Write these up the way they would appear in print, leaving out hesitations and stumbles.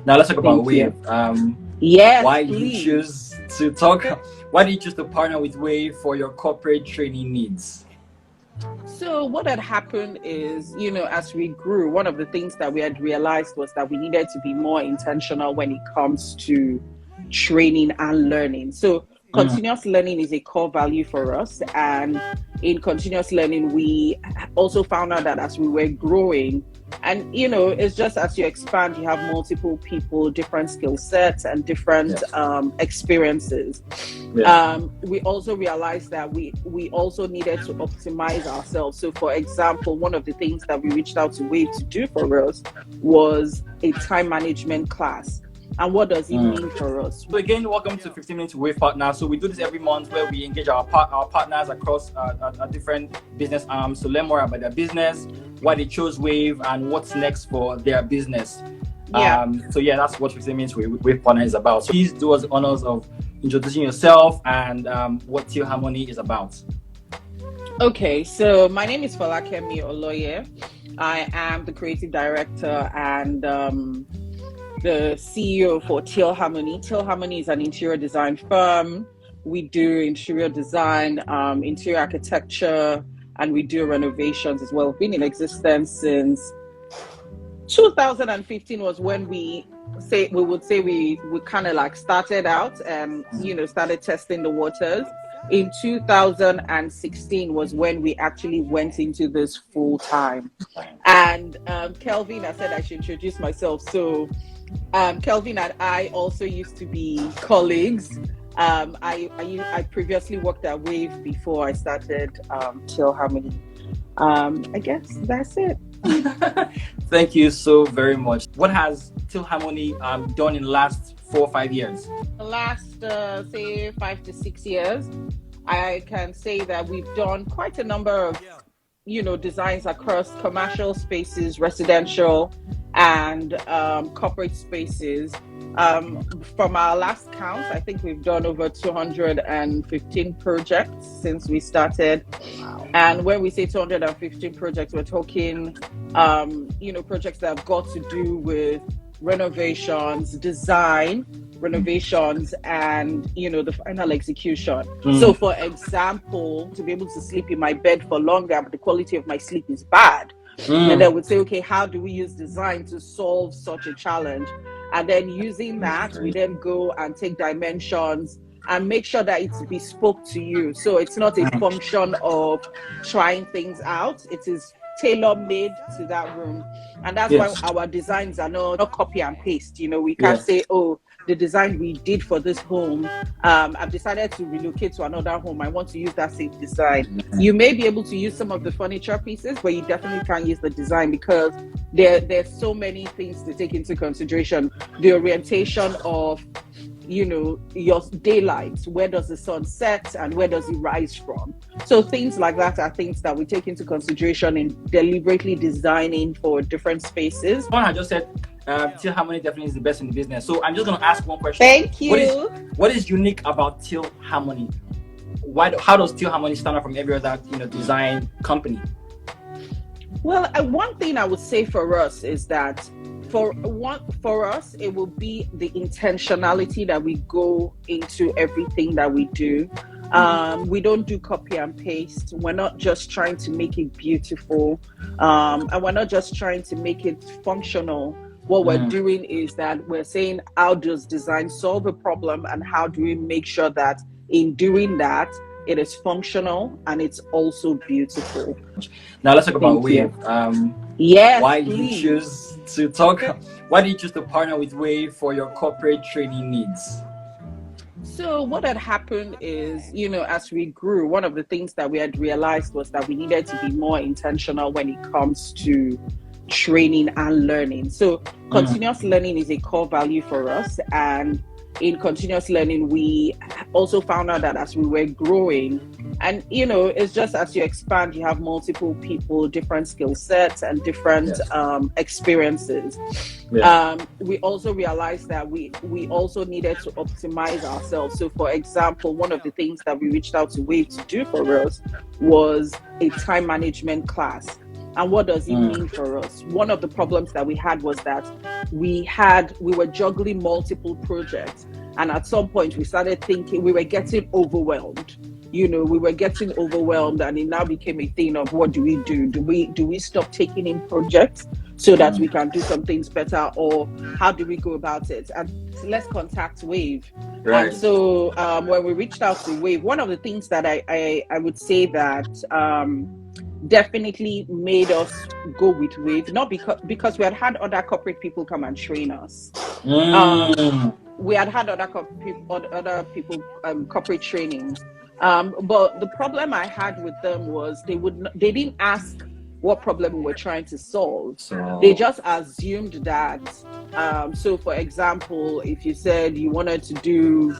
Now let's talk about Thank Wave. you. Yes, Why did you please. choose to talk? Why did you choose to partner with Wave for your corporate training needs? So what had happened is, as we grew, one of the things that we had realized was that we needed to be more intentional when it comes to training and learning. So Mm, continuous learning is a core value for us. And in continuous learning, we also found out that as we were growing, and it's just as you expand, you have multiple people, different skill sets, and different yes. experiences. Yeah. We also realized that we also needed to optimize ourselves. So, for example, one of the things that we reached out to Wave to do for us was a time management class. And what does it mean Mm. for us? So again, welcome to 15 Minutes with Partners. So we do this every month where we engage our partners across our different business arms to learn more about their business, why they chose Wave, and what's next for their business. Yeah. So yeah, that's what 15 Minutes with Partners is about. So please do us the honors of introducing yourself and what Teal Harmony is about. Okay, so my name is Folakemi Oloye. I am the creative director and the CEO for Teal Harmony. Teal Harmony is an interior design firm. We do interior design, interior architecture, and we do renovations as well. We've been in existence since 2015 was when we would say we kind of like started out and started testing the waters. In 2016 was when we actually went into this full time. And Kelvin, I said I should introduce myself. So Kelvin and I also used to be colleagues. I previously worked at Wave before I started Teal Harmony. I guess that's it. Thank you so very much. What has Teal Harmony done in the last 4 or 5 years? The last, say, 5 to 6 years, I can say that we've done quite a number of, designs across commercial spaces, residential, and corporate spaces. From our last count, I think we've done over 215 projects since we started. And when we say 215 projects, we're talking, projects that have got to do with renovations, design, renovations, and the final execution. So for example, to be able to sleep in my bed for longer but the quality of my sleep is bad, then they would say, okay, how do we use design to solve such a challenge? And then using that, we then go and take dimensions and make sure that it's bespoke to you. So it's not a function of trying things out, it is tailor-made to that room. And that's why our designs are not copy and paste. We can't say, oh, the design we did for this home, I've decided to relocate to another home, I want to use that same design. You may be able to use some of the furniture pieces, but you definitely can't use the design because there's so many things to take into consideration. The orientation of your daylight, where does the sun set and where does it rise from? So things like that are things that we take into consideration in deliberately designing for different spaces. One I just said, Teal Harmony definitely is the best in the business. So I'm just going to ask one question. Thank you. What is unique about Teal Harmony? How does Teal Harmony stand out from every other design company? Well, one thing I would say for us is that for us, it will be the intentionality that we go into everything that we do. We don't do copy and paste. We're not just trying to make it beautiful, and we're not just trying to make it functional. What we're doing is that we're saying, how does design solve a problem, and how do we make sure that in doing that, it is functional and it's also beautiful. Now let's talk about Wave. Yes, why please. did you choose to talk? Why did you choose to partner with Wave for your corporate training needs? So what had happened is, as we grew, one of the things that we had realized was that we needed to be more intentional when it comes to training and learning. So continuous learning is a core value for us. And in continuous learning, we also found out that as we were growing, and it's just as you expand, you have multiple people, different skill sets, and different experiences. We also realized that we also needed to optimize ourselves. So for example, one of the things that we reached out to Wave to do for us was a time management class. And what does it mean for us? One of the problems that we had was that we were juggling multiple projects. And at some point we started thinking we were getting overwhelmed. We were getting overwhelmed, and it now became a thing of what do we do? Do we stop taking in projects so that we can do some things better, or how do we go about it? And let's contact Wave. Right. And so when we reached out to Wave, one of the things that I would say that definitely made us go with Wave, not because we had other corporate people come and train us. We had other people corporate trainings. But the problem I had with them was they didn't ask what problem we were trying to solve. They just assumed that. So for example, if you said you wanted to do,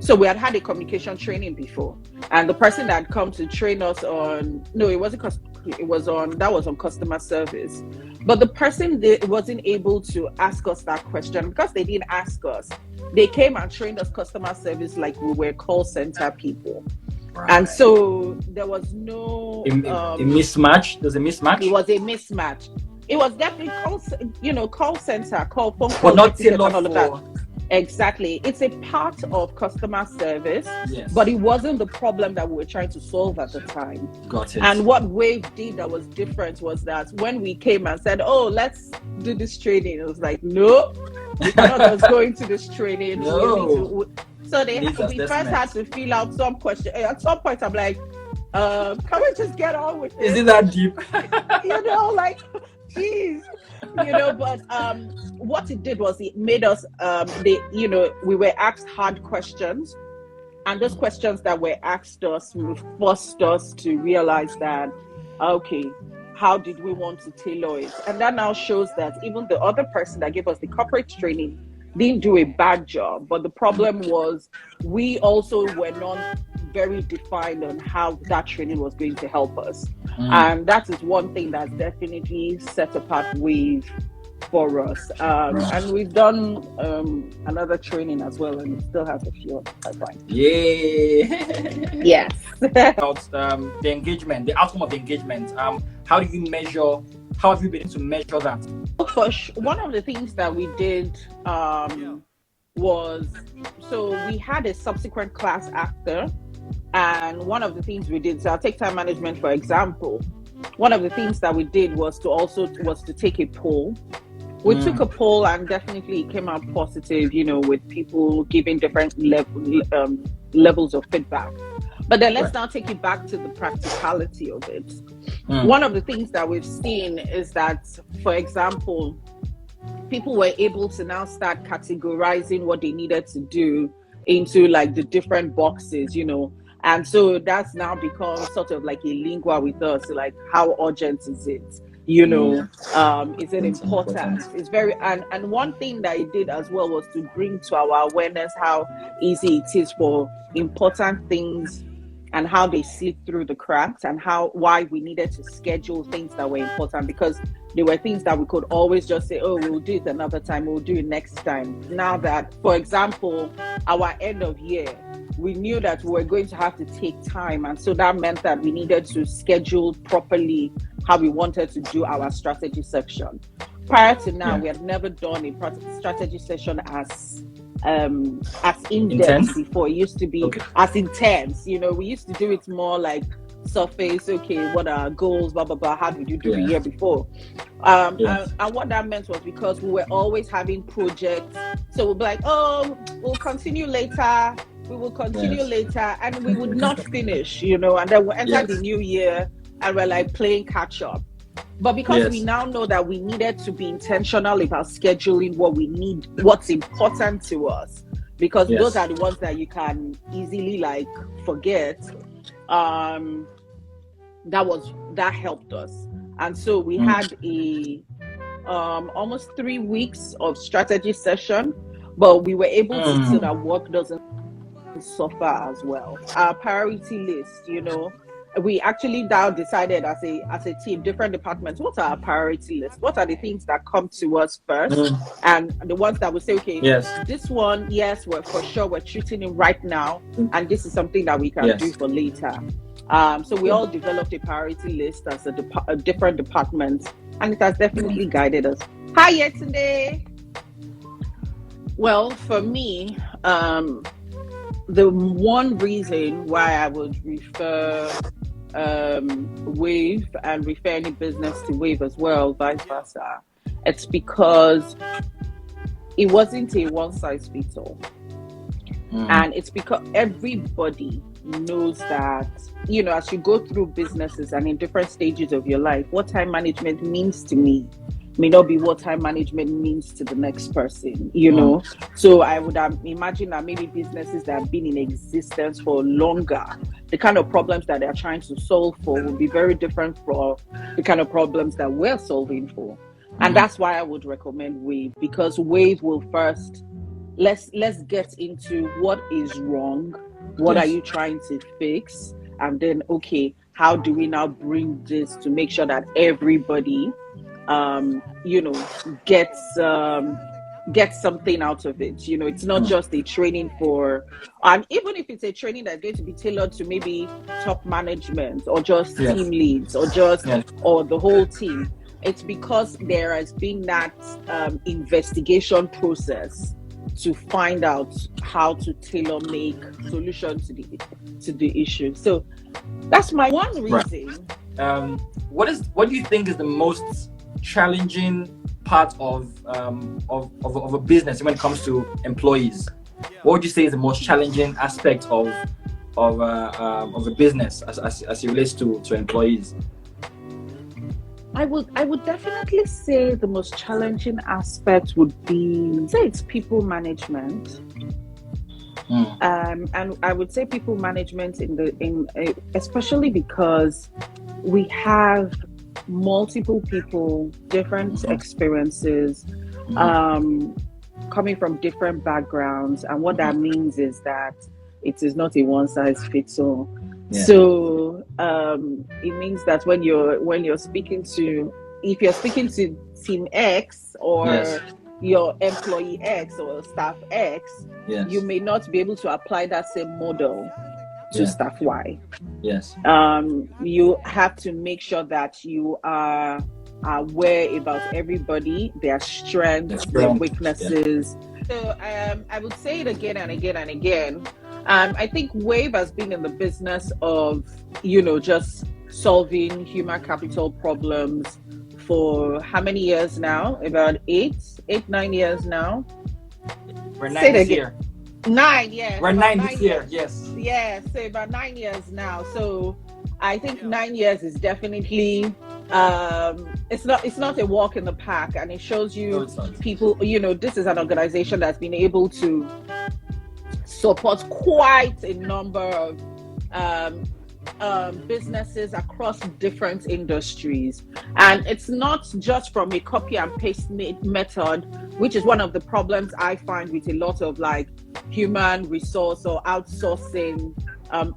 so we had a communication training before, and the person that had come to train us on, no, it wasn't, that was on customer service. But the person wasn't able to ask us that question because they didn't ask us. They came and trained us customer service like we were call center people. Right. And so there was no a mismatch. There's a mismatch. It was a mismatch. It was definitely call center, phone call, but not tailored all of that. Exactly. It's a part of customer service, yes, but it wasn't the problem that we were trying to solve at the time. Got it. And what Wave did that was different was that when we came and said, oh, let's do this training, it was like, no, we cannot just go into this training. No. So we first had to fill out some question. At some point, I'm like, can we just get on with it? Is it that deep? Like, geez. But what it did was it made us, we were asked hard questions. And those questions that were asked us forced us to realize that, okay, how did we want to tailor it? And that now shows that even the other person that gave us the corporate training didn't do a bad job. But the problem was we also were not very defined on how that training was going to help us. And that is one thing that's definitely set apart Wave for us. And we've done another training as well, and it still has a few on the pipeline. Yeah. Yes. About the engagement, the outcome of the engagement. How do you measure? How have you been able to measure that? One of the things that we did was, so we had a subsequent class after, and one of the things we did, so I'll take time management for example. One of the things that we did was to take a poll. We took a poll, and definitely it came out positive, with people giving different levels of feedback. But then let's now take it back to the practicality of it. One of the things that we've seen is that, for example, people were able to now start categorizing what they needed to do into like the different boxes, and so that's now become sort of like a lingua with us, like how urgent is it? Is it important? It's very, and one thing that it did as well was to bring to our awareness how easy it is for important things and how they slip through the cracks, and why we needed to schedule things that were important, because there were things that we could always just say, oh, we'll do it another time, we'll do it next time. Now that, for example, our end of year, we knew that we were going to have to take time, and so that meant that we needed to schedule properly how we wanted to do our strategy section. Prior to now, we had never done a strategy session as in-depth before. It used to be as intense. We used to do it more like surface, okay, what are our goals, blah, blah, blah, how did you do the year before? And what that meant was because we were always having projects, so we'll be like, oh, we'll continue later, we will continue later, and we would not finish, and then we'll enter the new year, and we're like playing catch up. But because we now know that we needed to be intentional about scheduling what we need, what's important to us, because those are the ones that you can easily like forget, that helped us. And so we had a almost 3 weeks of strategy session, but we were able to see that work doesn't suffer as well. Our priority list, we actually now decided as a team, different departments, what's our priority list? What are the things that come to us first? And the ones that we say, okay, this one, we're for sure, we're treating it right now, and this is something that we can do for later. So we all developed a priority list as a different department, and it has definitely guided us. Hi, Yetunde. Well, for me, the one reason why I would refer Wave and refer any business to Wave as well, vice versa, it's because it wasn't a one size fits all. And it's because everybody knows that, you know, as you go through businesses and in different stages of your life, what time management means to me may not be what time management means to the next person, you know. So I would imagine that maybe businesses that have been in existence for longer, the kind of problems that they're trying to solve for will be very different from the kind of problems that we're solving for. And that's why I would recommend Wave, because Wave will first let's get into what is wrong, what are you trying to fix, and then okay, how do we now bring this to make sure that everybody you know, gets something out of it. You know, it's not just a training for, and even if it's a training that's going to be tailored to maybe top management or just team leads or just or the whole team, it's because there has been that investigation process to find out how to tailor make solutions to the issue. So that's my one reason. What do you think is the most challenging part of a business when it comes to employees? What would you say is the most challenging aspect of a business as it relates to employees? I would definitely say the most challenging aspect would be, say, it's people management. And I would say people management especially because we have multiple people, different experiences, coming from different backgrounds, and what that means is that it is not a one size fits all. So it means that when you're speaking to, if you're speaking to team X or your employee X or staff X, you may not be able to apply that same model to staff Y. You have to make sure that you are aware about everybody, their strengths, their weaknesses. So I would say it again and again and again. I think Wave has been in the business of, you know, just solving human capital problems for how many years now? About 9 years now. We're 9 this year. 9, yeah. We're 9 this year, yes. Yeah, so about 9 years now. So I think 9 years is definitely it's not a walk in the park, and it shows you people, you know, this is an organization that's been able to support quite a number of businesses across different industries. And it's not just from a copy and paste method, which is one of the problems I find with a lot of like human resource or outsourcing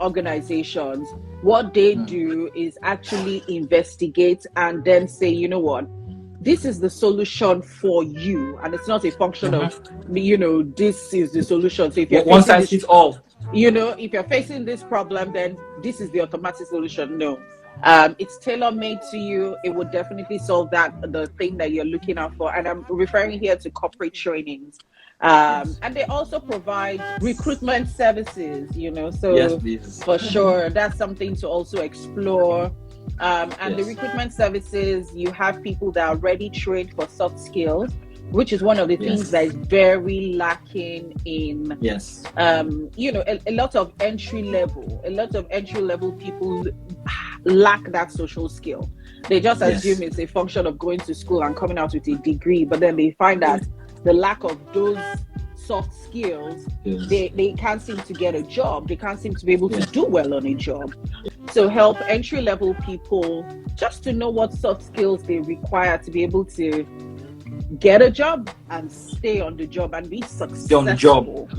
organizations. What they do is actually investigate and then say, you know what, this is the solution for you, and it's not a function of, you know, this is the solution. So if you're one size fits all, you know, if you're facing this problem, then this is the automatic solution. No, it's tailor-made to you. It would definitely solve the thing that you're looking out for. And I'm referring here to corporate trainings. And they also provide recruitment services, you know, so for sure, that's something to also explore. And the recruitment services, you have people that are already trained for soft skills, which is one of the things that is very lacking in, you know, a lot of entry level people lack that social skill. They just assume it's a function of going to school and coming out with a degree, but then they find that the lack of those soft skills, they can't seem to get a job. They can't seem to be able to do well on a job. So help entry level people just to know what soft skills they require to be able to get a job and stay on the job and be successful.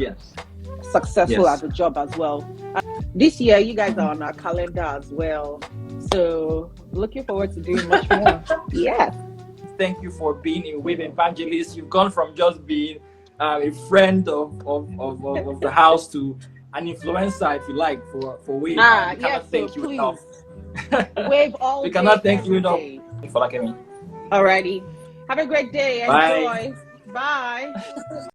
Successful at the job as well. This year, you guys are on our calendar as well. So looking forward to doing much more. Yes. Thank you for being a Wave evangelist. You've gone from just being a friend of the house to an influencer, if you like, for Wave. Ah, We cannot yes, so thank you please. enough. Wave all We day, cannot thank you every enough. day. Folakemi. Alrighty. Have a great day. Bye. Enjoy. Bye.